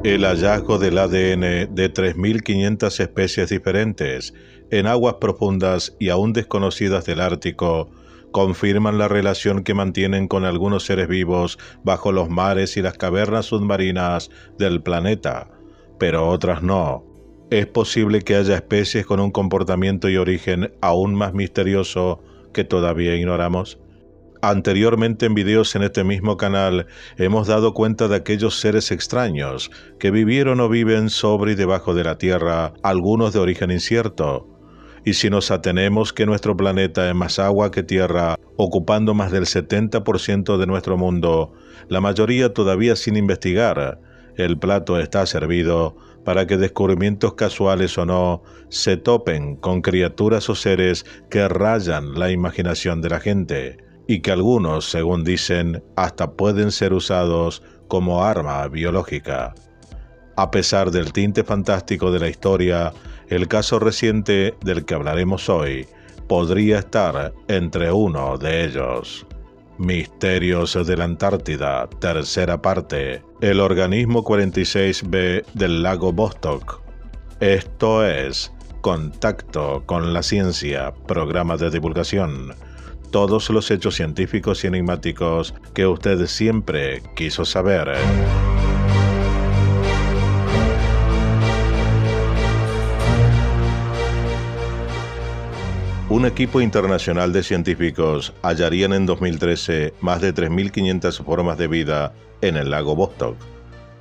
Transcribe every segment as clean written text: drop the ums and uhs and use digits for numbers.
El hallazgo del ADN de 3.500 especies diferentes en aguas profundas y aún desconocidas del Ártico confirman la relación que mantienen con algunos seres vivos bajo los mares y las cavernas submarinas del planeta, pero otras no. Es posible que haya especies con un comportamiento y origen aún más misterioso que todavía ignoramos. Anteriormente en videos en este mismo canal hemos dado cuenta de aquellos seres extraños que vivieron o viven sobre y debajo de la Tierra, algunos de origen incierto. Y si nos atenemos que nuestro planeta es más agua que tierra, ocupando más del 70% de nuestro mundo, la mayoría todavía sin investigar, el plato está servido para que descubrimientos casuales o no se topen con criaturas o seres que rayan la imaginación de la gente, y que algunos, según dicen, hasta pueden ser usados como arma biológica. A pesar del tinte fantástico de la historia, el caso reciente del que hablaremos hoy podría estar entre uno de ellos. Misterios de la Antártida, tercera parte. El organismo 46b del lago Vostok. Esto es Contacto con la Ciencia, programa de divulgación. Todos los hechos científicos y enigmáticos que usted siempre quiso saber. Un equipo internacional de científicos hallarían en 2013 más de 3.500 formas de vida en el lago Vostok,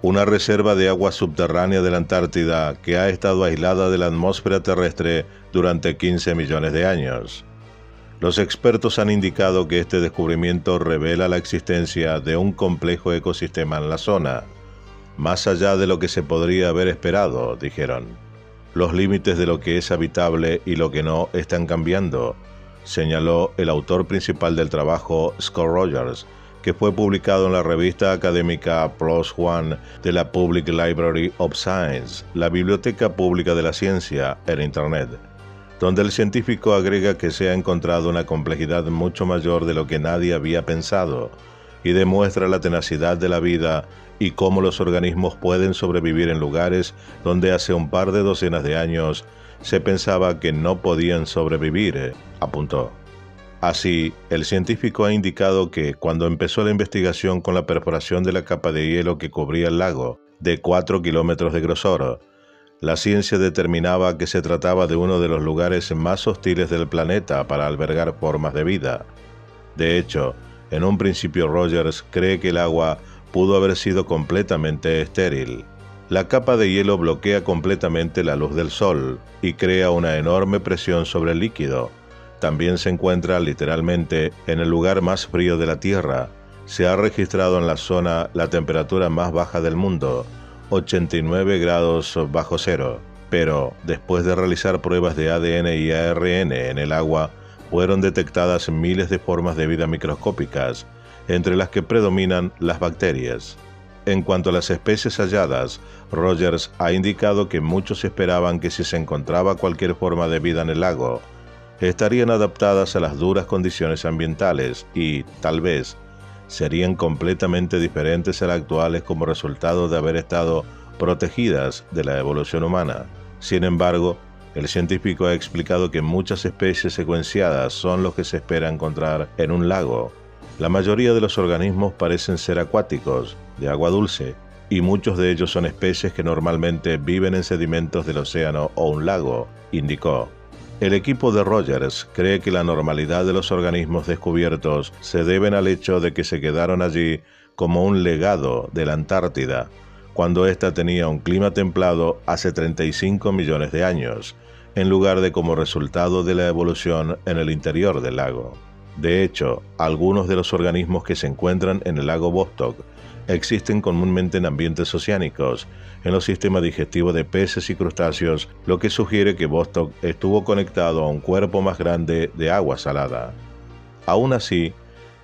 una reserva de agua subterránea de la Antártida que ha estado aislada de la atmósfera terrestre durante 15 millones de años. Los expertos han indicado que este descubrimiento revela la existencia de un complejo ecosistema en la zona, más allá de lo que se podría haber esperado, dijeron. Los límites de lo que es habitable y lo que no están cambiando, señaló el autor principal del trabajo, Scott Rogers, que fue publicado en la revista académica PLOS ONE de la Public Library of Science, la Biblioteca Pública de la Ciencia en Internet, donde el científico agrega que se ha encontrado una complejidad mucho mayor de lo que nadie había pensado, y demuestra la tenacidad de la vida y cómo los organismos pueden sobrevivir en lugares donde hace un par de docenas de años se pensaba que no podían sobrevivir, apuntó. Así, el científico ha indicado que cuando empezó la investigación con la perforación de la capa de hielo que cubría el lago, de 4 kilómetros de grosor, la ciencia determinaba que se trataba de uno de los lugares más hostiles del planeta para albergar formas de vida. De hecho, en un principio Rogers cree que el agua pudo haber sido completamente estéril. La capa de hielo bloquea completamente la luz del sol y crea una enorme presión sobre el líquido. También se encuentra literalmente en el lugar más frío de la Tierra. Se ha registrado en la zona la temperatura más baja del mundo, 89 grados bajo cero, pero después de realizar pruebas de ADN y ARN en el agua, fueron detectadas miles de formas de vida microscópicas, entre las que predominan las bacterias. En cuanto a las especies halladas, Rogers ha indicado que muchos esperaban que si se encontraba cualquier forma de vida en el lago, estarían adaptadas a las duras condiciones ambientales y, tal vez, serían completamente diferentes a las actuales como resultado de haber estado protegidas de la evolución humana. Sin embargo, el científico ha explicado que muchas especies secuenciadas son los que se espera encontrar en un lago. La mayoría de los organismos parecen ser acuáticos, de agua dulce, y muchos de ellos son especies que normalmente viven en sedimentos del océano o un lago, indicó. El equipo de Rogers cree que la normalidad de los organismos descubiertos se deben al hecho de que se quedaron allí como un legado de la Antártida, cuando ésta tenía un clima templado hace 35 millones de años, en lugar de como resultado de la evolución en el interior del lago. De hecho, algunos de los organismos que se encuentran en el lago Vostok existen comúnmente en ambientes oceánicos, en los sistemas digestivos de peces y crustáceos, lo que sugiere que Vostok estuvo conectado a un cuerpo más grande de agua salada. Aún así,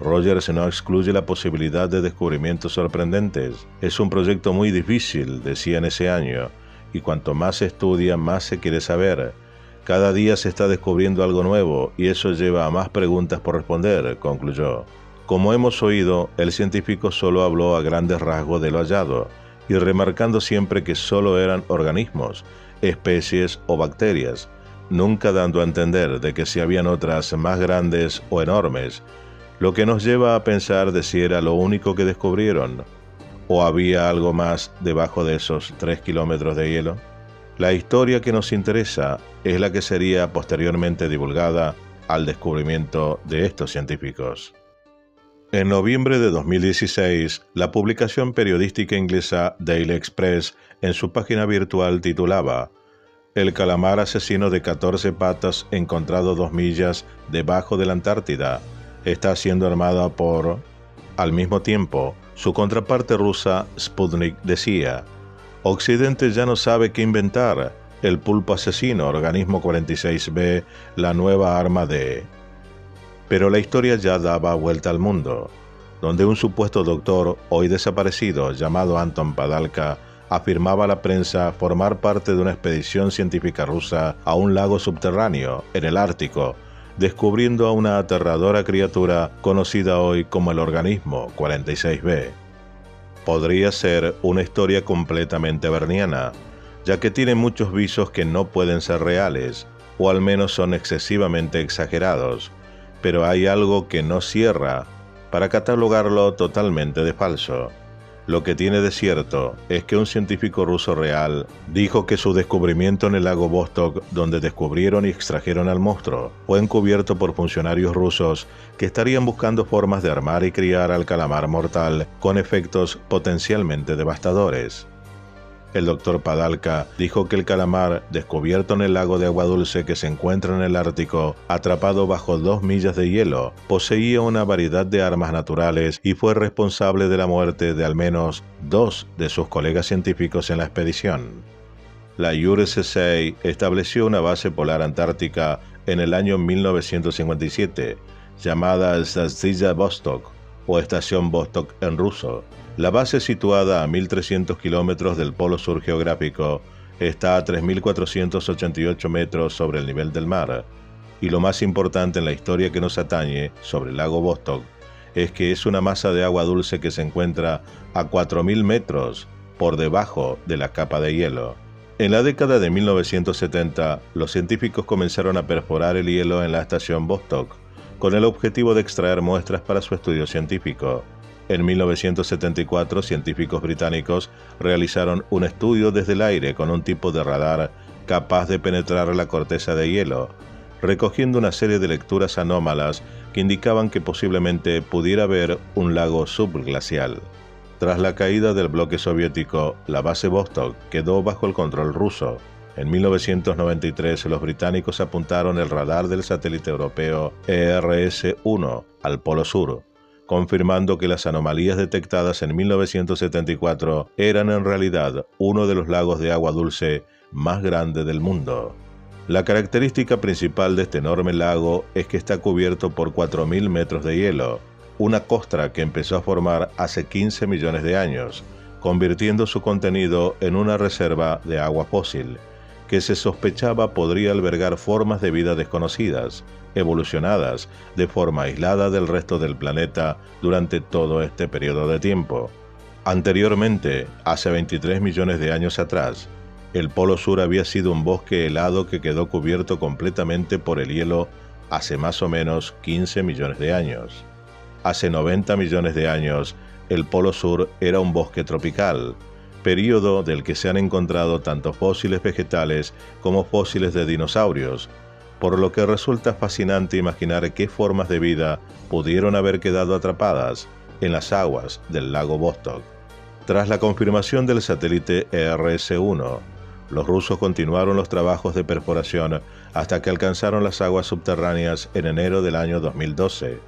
Rogers no excluye la posibilidad de descubrimientos sorprendentes. Es un proyecto muy difícil, decía en ese año, y cuanto más se estudia, más se quiere saber. Cada día se está descubriendo algo nuevo y eso lleva a más preguntas por responder, concluyó. Como hemos oído, el científico solo habló a grandes rasgos de lo hallado, y remarcando siempre que solo eran organismos, especies o bacterias, nunca dando a entender de que si habían otras más grandes o enormes, lo que nos lleva a pensar de si era lo único que descubrieron, o había algo más debajo de esos 3 kilómetros de hielo. La historia que nos interesa es la que sería posteriormente divulgada al descubrimiento de estos científicos. En noviembre de 2016, la publicación periodística inglesa Daily Express en su página virtual titulaba «El calamar asesino de 14 patas encontrado 2 millas debajo de la Antártida está siendo armada por...». Al mismo tiempo, su contraparte rusa Sputnik decía «Occidente ya no sabe qué inventar, el pulpo asesino, organismo 46B, la nueva arma de...». Pero la historia ya daba vuelta al mundo, donde un supuesto doctor, hoy desaparecido, llamado Anton Padalka, afirmaba a la prensa formar parte de una expedición científica rusa a un lago subterráneo, en el Ártico, descubriendo a una aterradora criatura conocida hoy como el organismo 46B. Podría ser una historia completamente berniana, ya que tiene muchos visos que no pueden ser reales, o al menos son excesivamente exagerados, pero hay algo que no cierra para catalogarlo totalmente de falso. Lo que tiene de cierto es que un científico ruso real dijo que su descubrimiento en el lago Vostok, donde descubrieron y extrajeron al monstruo, fue encubierto por funcionarios rusos que estarían buscando formas de armar y criar al calamar mortal con efectos potencialmente devastadores. El doctor Padalka dijo que el calamar, descubierto en el lago de agua dulce que se encuentra en el Ártico, atrapado bajo 2 millas de hielo, poseía una variedad de armas naturales y fue responsable de la muerte de al menos 2 de sus colegas científicos en la expedición. La USSA estableció una base polar antártica en el año 1957, llamada Statsya Vostok, o Estación Vostok en ruso. La base, situada a 1.300 kilómetros del polo sur geográfico, está a 3.488 metros sobre el nivel del mar, y lo más importante en la historia que nos atañe sobre el lago Vostok es que es una masa de agua dulce que se encuentra a 4.000 metros por debajo de la capa de hielo. En la década de 1970, los científicos comenzaron a perforar el hielo en la estación Vostok, con el objetivo de extraer muestras para su estudio científico. En 1974, científicos británicos realizaron un estudio desde el aire con un tipo de radar capaz de penetrar la corteza de hielo, recogiendo una serie de lecturas anómalas que indicaban que posiblemente pudiera haber un lago subglacial. Tras la caída del bloque soviético, la base Vostok quedó bajo el control ruso. En 1993, los británicos apuntaron el radar del satélite europeo ERS-1 al Polo Sur, confirmando que las anomalías detectadas en 1974 eran en realidad uno de los lagos de agua dulce más grande del mundo. La característica principal de este enorme lago es que está cubierto por 4.000 metros de hielo, una costra que empezó a formar hace 15 millones de años, convirtiendo su contenido en una reserva de agua fósil, que se sospechaba podría albergar formas de vida desconocidas, evolucionadas de forma aislada del resto del planeta durante todo este periodo de tiempo. Anteriormente, hace 23 millones de años atrás, el Polo Sur había sido un bosque helado que quedó cubierto completamente por el hielo hace más o menos 15 millones de años. Hace 90 millones de años, el Polo Sur era un bosque tropical, período del que se han encontrado tanto fósiles vegetales como fósiles de dinosaurios, por lo que resulta fascinante imaginar qué formas de vida pudieron haber quedado atrapadas en las aguas del lago Vostok. Tras la confirmación del satélite ERS-1, los rusos continuaron los trabajos de perforación hasta que alcanzaron las aguas subterráneas en enero del año 2012.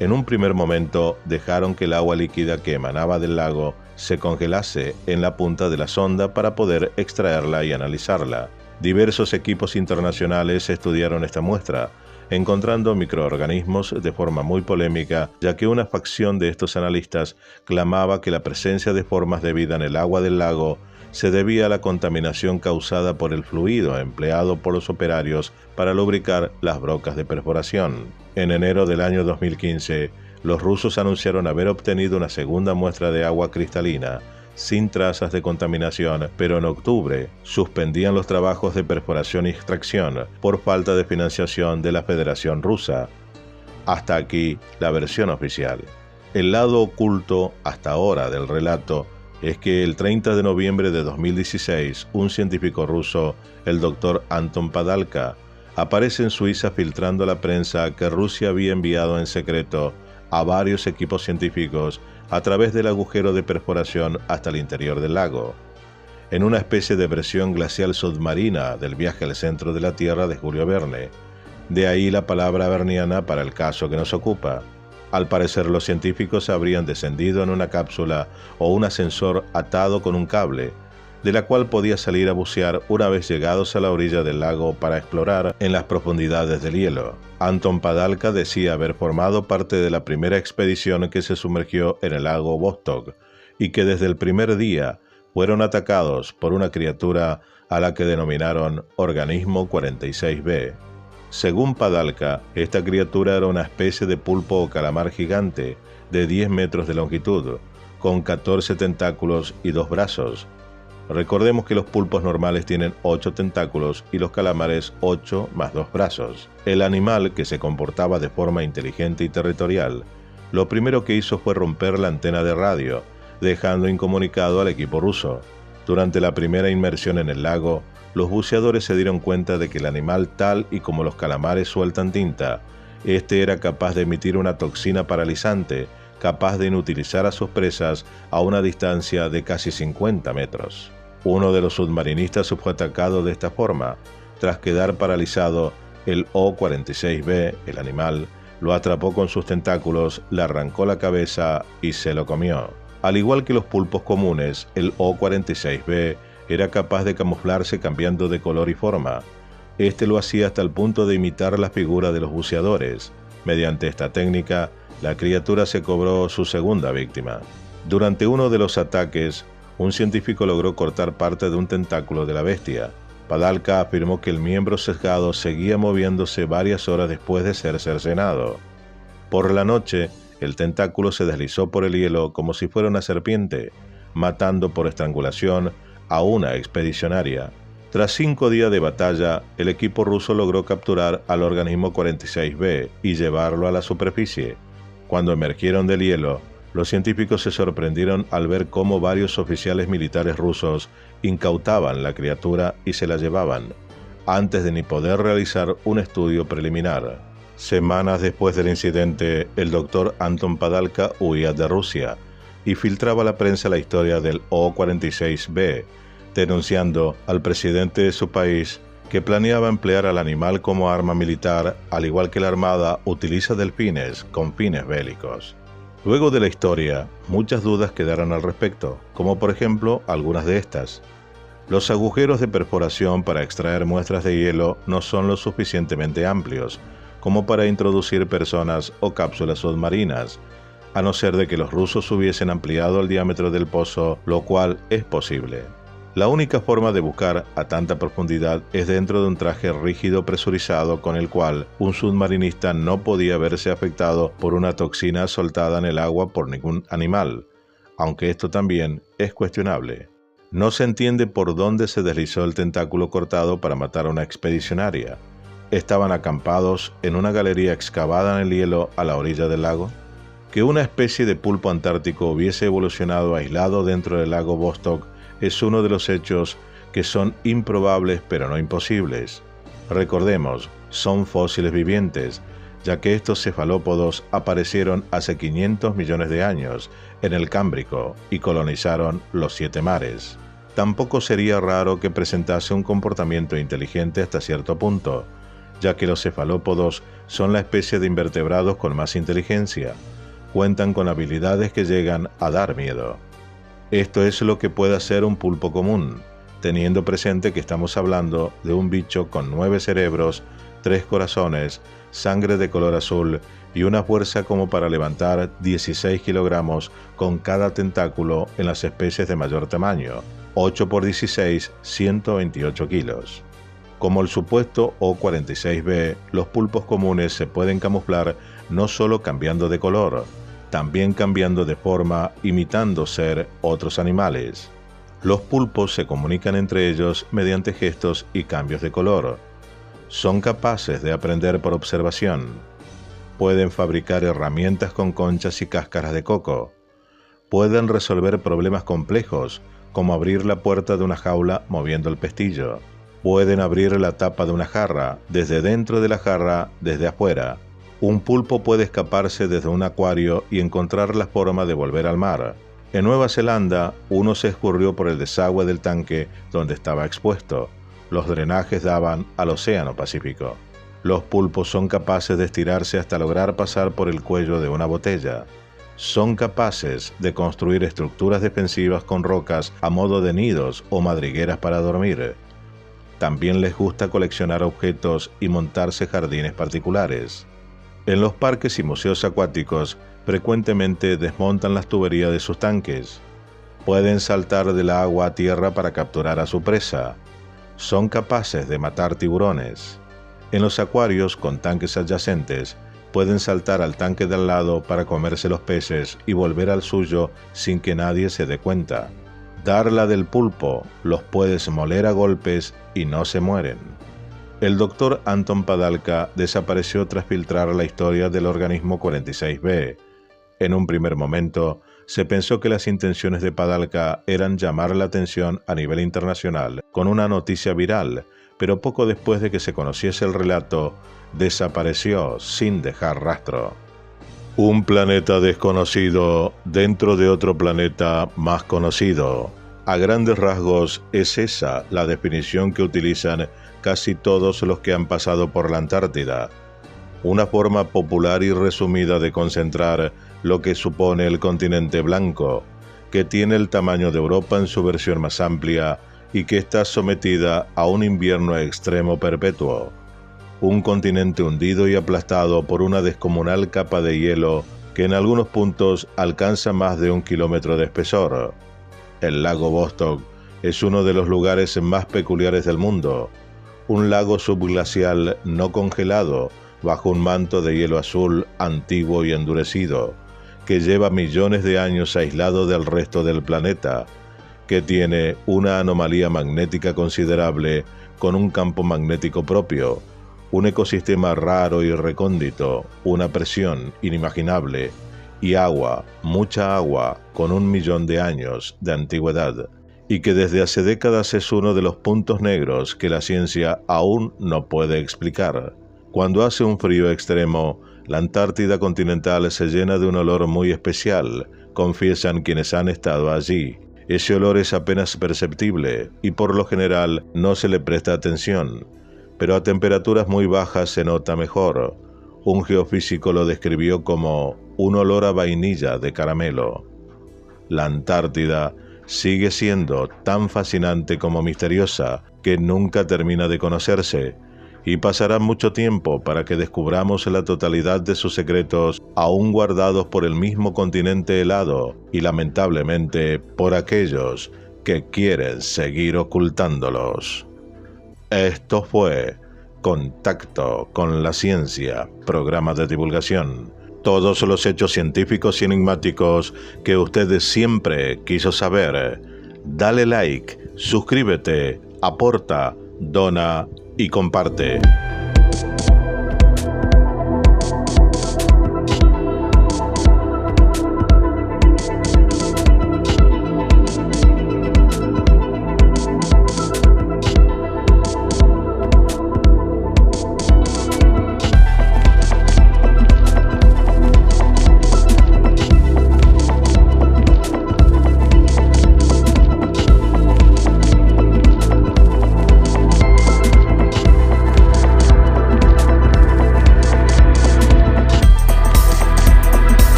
En un primer momento dejaron que el agua líquida que emanaba del lago se congelase en la punta de la sonda para poder extraerla y analizarla. Diversos equipos internacionales estudiaron esta muestra, encontrando microorganismos de forma muy polémica, ya que una facción de estos analistas clamaba que la presencia de formas de vida en el agua del lago se debía a la contaminación causada por el fluido empleado por los operarios para lubricar las brocas de perforación. En enero del año 2015, los rusos anunciaron haber obtenido una segunda muestra de agua cristalina, sin trazas de contaminación, pero en octubre suspendían los trabajos de perforación y extracción por falta de financiación de la Federación Rusa. Hasta aquí la versión oficial. El lado oculto hasta ahora del relato es que el 30 de noviembre de 2016, un científico ruso, el doctor Anton Padalka, aparece en Suiza filtrando a la prensa que Rusia había enviado en secreto a varios equipos científicos a través del agujero de perforación hasta el interior del lago, en una especie de versión glacial submarina del viaje al centro de la Tierra de Julio Verne. De ahí la palabra verniana para el caso que nos ocupa. Al parecer los científicos habrían descendido en una cápsula o un ascensor atado con un cable, de la cual podía salir a bucear una vez llegados a la orilla del lago para explorar en las profundidades del hielo. Anton Padalka decía haber formado parte de la primera expedición que se sumergió en el lago Vostok y que desde el primer día fueron atacados por una criatura a la que denominaron Organismo 46B. Según Padalka, esta criatura era una especie de pulpo o calamar gigante de 10 metros de longitud, con 14 tentáculos y 2 brazos. Recordemos que los pulpos normales tienen 8 tentáculos y los calamares 8 más 2 brazos. El animal, que se comportaba de forma inteligente y territorial, lo primero que hizo fue romper la antena de radio, dejando incomunicado al equipo ruso. Durante la primera inmersión en el lago, los buceadores se dieron cuenta de que el animal, tal y como los calamares sueltan tinta, este era capaz de emitir una toxina paralizante, capaz de inutilizar a sus presas a una distancia de casi 50 metros. Uno de los submarinistas fue atacado de esta forma. Tras quedar paralizado, el O-46B, el animal, lo atrapó con sus tentáculos, le arrancó la cabeza y se lo comió. Al igual que los pulpos comunes, el O-46B era capaz de camuflarse cambiando de color y forma. Este lo hacía hasta el punto de imitar la figura de los buceadores. Mediante esta técnica, la criatura se cobró su segunda víctima. Durante uno de los ataques, un científico logró cortar parte de un tentáculo de la bestia. Padalka afirmó que el miembro sesgado seguía moviéndose varias horas después de ser cercenado. Por la noche, el tentáculo se deslizó por el hielo como si fuera una serpiente, matando por estrangulación a una expedicionaria. Tras 5 días de batalla, el equipo ruso logró capturar al Organismo 46B y llevarlo a la superficie. Cuando emergieron del hielo, los científicos se sorprendieron al ver cómo varios oficiales militares rusos incautaban la criatura y se la llevaban, antes de ni poder realizar un estudio preliminar. Semanas después del incidente, el doctor Anton Padalka huía de Rusia y filtraba a la prensa la historia del O-46B, denunciando al presidente de su país que planeaba emplear al animal como arma militar, al igual que la Armada utiliza delfines con fines bélicos. Luego de la historia, muchas dudas quedaron al respecto, como por ejemplo algunas de estas. Los agujeros de perforación para extraer muestras de hielo no son lo suficientemente amplios como para introducir personas o cápsulas submarinas, a no ser de que los rusos hubiesen ampliado el diámetro del pozo, lo cual es posible. La única forma de buscar a tanta profundidad es dentro de un traje rígido presurizado con el cual un submarinista no podía verse afectado por una toxina soltada en el agua por ningún animal, aunque esto también es cuestionable. No se entiende por dónde se deslizó el tentáculo cortado para matar a una expedicionaria. ¿Estaban acampados en una galería excavada en el hielo a la orilla del lago? Que una especie de pulpo antártico hubiese evolucionado aislado dentro del lago Vostok es uno de los hechos que son improbables pero no imposibles. Recordemos, son fósiles vivientes, ya que estos cefalópodos aparecieron hace 500 millones de años en el Cámbrico y colonizaron los 7 mares. Tampoco sería raro que presentase un comportamiento inteligente hasta cierto punto, ya que los cefalópodos son la especie de invertebrados con más inteligencia. Cuentan con habilidades que llegan a dar miedo. Esto es lo que puede hacer un pulpo común, teniendo presente que estamos hablando de un bicho con 9 cerebros, 3 corazones, sangre de color azul y una fuerza como para levantar 16 kilogramos con cada tentáculo en las especies de mayor tamaño, 8 por 16, 128 kilos. Como el supuesto O-46B, los pulpos comunes se pueden camuflar no solo cambiando de color, también cambiando de forma, imitando ser otros animales. Los pulpos se comunican entre ellos mediante gestos y cambios de color. Son capaces de aprender por observación. Pueden fabricar herramientas con conchas y cáscaras de coco. Pueden resolver problemas complejos, como abrir la puerta de una jaula moviendo el pestillo. Pueden abrir la tapa de una jarra, desde dentro de la jarra, desde afuera. Un pulpo puede escaparse desde un acuario y encontrar la forma de volver al mar. En Nueva Zelanda, uno se escurrió por el desagüe del tanque donde estaba expuesto. Los drenajes daban al Océano Pacífico. Los pulpos son capaces de estirarse hasta lograr pasar por el cuello de una botella. Son capaces de construir estructuras defensivas con rocas a modo de nidos o madrigueras para dormir. También les gusta coleccionar objetos y montarse jardines particulares. En los parques y museos acuáticos, frecuentemente desmontan las tuberías de sus tanques. Pueden saltar del agua a tierra para capturar a su presa. Son capaces de matar tiburones. En los acuarios con tanques adyacentes, pueden saltar al tanque de al lado para comerse los peces y volver al suyo sin que nadie se dé cuenta. Darla del pulpo, los puedes moler a golpes y no se mueren. El doctor Anton Padalka desapareció tras filtrar la historia del organismo 46B. En un primer momento, se pensó que las intenciones de Padalka eran llamar la atención a nivel internacional con una noticia viral, pero poco después de que se conociese el relato, desapareció sin dejar rastro. Un planeta desconocido dentro de otro planeta más conocido. A grandes rasgos es esa la definición que utilizan casi todos los que han pasado por la Antártida. Una forma popular y resumida de concentrar lo que supone el continente blanco, que tiene el tamaño de Europa en su versión más amplia y que está sometida a un invierno extremo perpetuo. Un continente hundido y aplastado por una descomunal capa de hielo que en algunos puntos alcanza más de 1 kilómetro de espesor. El lago Vostok es uno de los lugares más peculiares del mundo. Un lago subglacial no congelado, bajo un manto de hielo azul antiguo y endurecido, que lleva millones de años aislado del resto del planeta, que tiene una anomalía magnética considerable con un campo magnético propio, un ecosistema raro y recóndito, una presión inimaginable, y agua, mucha agua, con 1 millón de años de antigüedad, y que desde hace décadas es uno de los puntos negros que la ciencia aún no puede explicar. Cuando hace un frío extremo, la Antártida continental se llena de un olor muy especial, confiesan quienes han estado allí. Ese olor es apenas perceptible y por lo general no se le presta atención, pero a temperaturas muy bajas se nota mejor. Un geofísico lo describió como un olor a vainilla de caramelo. La Antártida sigue siendo tan fascinante como misteriosa que nunca termina de conocerse, y pasará mucho tiempo para que descubramos la totalidad de sus secretos aún guardados por el mismo continente helado y lamentablemente por aquellos que quieren seguir ocultándolos. Esto fue Contacto con la Ciencia, programa de divulgación. Todos los hechos científicos y enigmáticos que usted siempre quiso saber. Dale like, suscríbete, aporta, dona y comparte.